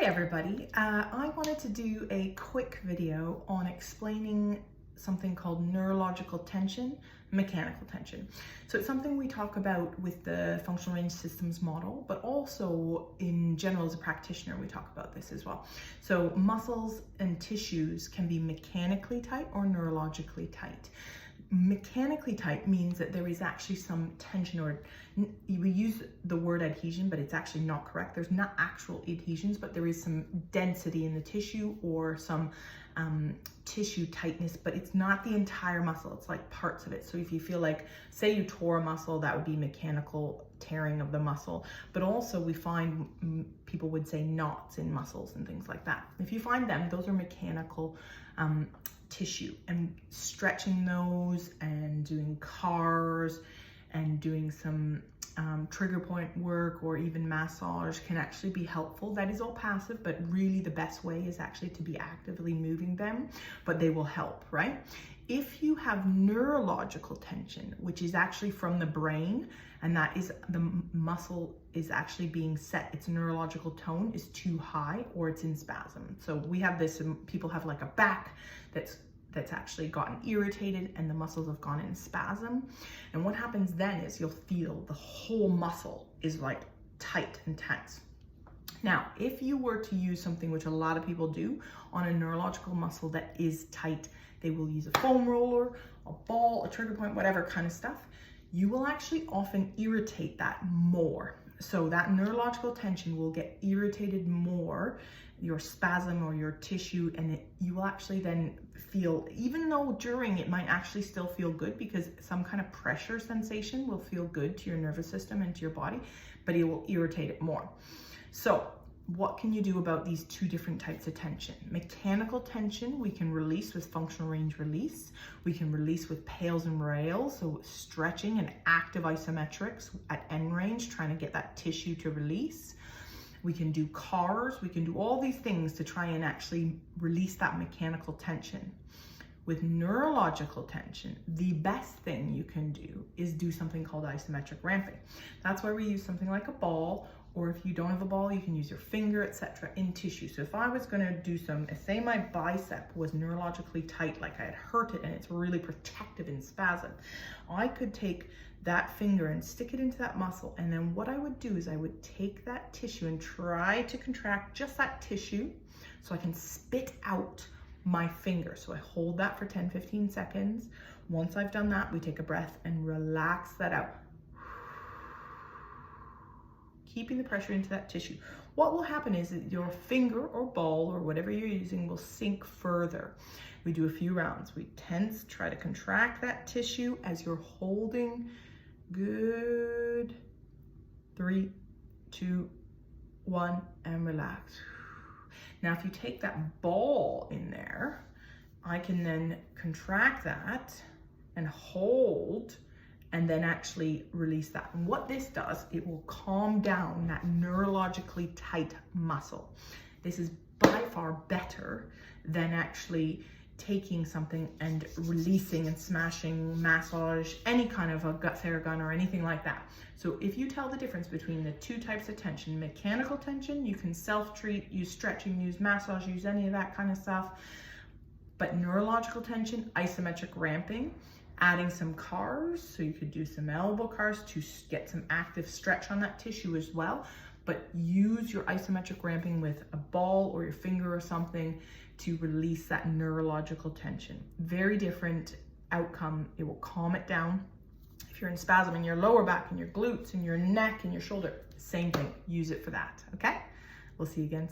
Hey everybody, I wanted to do a quick video on explaining something called neurological tension, mechanical tension. So it's something we talk about with the functional range systems model, but also in general as a practitioner we talk about this as well. So muscles and tissues can be mechanically tight or neurologically tight. Mechanically tight means that there is actually some tension, or we use the word adhesion, but it's actually not correct. There's not actual adhesions, but there is some density in the tissue or some tissue tightness, but it's not the entire muscle. It's like parts of it. So if you feel like, say you tore a muscle, that would be mechanical tearing of the muscle. But also we find people would say knots in muscles and things like that. If you find them, those are mechanical tissue, and stretching those and doing cars and doing some trigger point work or even massage can actually be helpful. That is all passive, but really the best way is actually to be actively moving them, but they will help, right? If you have neurological tension, which is actually from the brain, and that is the muscle is actually being set, its neurological tone is too high or it's in spasm. So we have this, and people have like a back that's actually gotten irritated and the muscles have gone in spasm. And what happens then is you'll feel the whole muscle is like tight and tense. Now, if you were to use something which a lot of people do on a neurological muscle that is tight, they will use a foam roller, a ball, a trigger point, whatever kind of stuff, you will actually often irritate that more. So that neurological tension will get irritated more, your spasm or your tissue, and you will actually then feel, even though during it might actually still feel good because some kind of pressure sensation will feel good to your nervous system and to your body, but it will irritate it more. So what can you do about these two different types of tension? Mechanical tension we can release with functional range release. We can release with pails and rails, so stretching and active isometrics at end range, trying to get that tissue to release. We can do cars, we can do all these things to try and actually release that mechanical tension. With neurological tension, the best thing you can do is do something called isometric ramping. That's where we use something like a ball, or if you don't have a ball, you can use your finger, etc. in tissue. So if I was gonna do say my bicep was neurologically tight, like I had hurt it and it's really protective in spasm, I could take that finger and stick it into that muscle, and then what I would do is I would take that tissue and try to contract just that tissue so I can spit out my finger. So I hold that for 10-15 seconds. Once I've done that, we take a breath and relax that out, keeping the pressure into that tissue. What will happen is that your finger or ball or whatever you're using will sink further. We do a few rounds. We tense, try to contract that tissue as you're holding. Good. 3, 2, 1, and relax. Now, if you take that ball in there, I can then contract that and hold, and then actually release that. And what this does, it will calm down that neurologically tight muscle. This is by far better than actually taking something and releasing and smashing, massage, any kind of a gut Theragun or anything like that. So if you tell the difference between the two types of tension, mechanical tension, you can self-treat, use stretching, use massage, use any of that kind of stuff. But neurological tension, isometric ramping, adding some cars, so you could do some elbow cars to get some active stretch on that tissue as well, but use your isometric ramping with a ball or your finger or something to release that neurological tension. Very different outcome. It will calm it down. If you're in spasm in your lower back and your glutes and your neck and your shoulder, same thing, use it for that, okay? We'll see you again soon.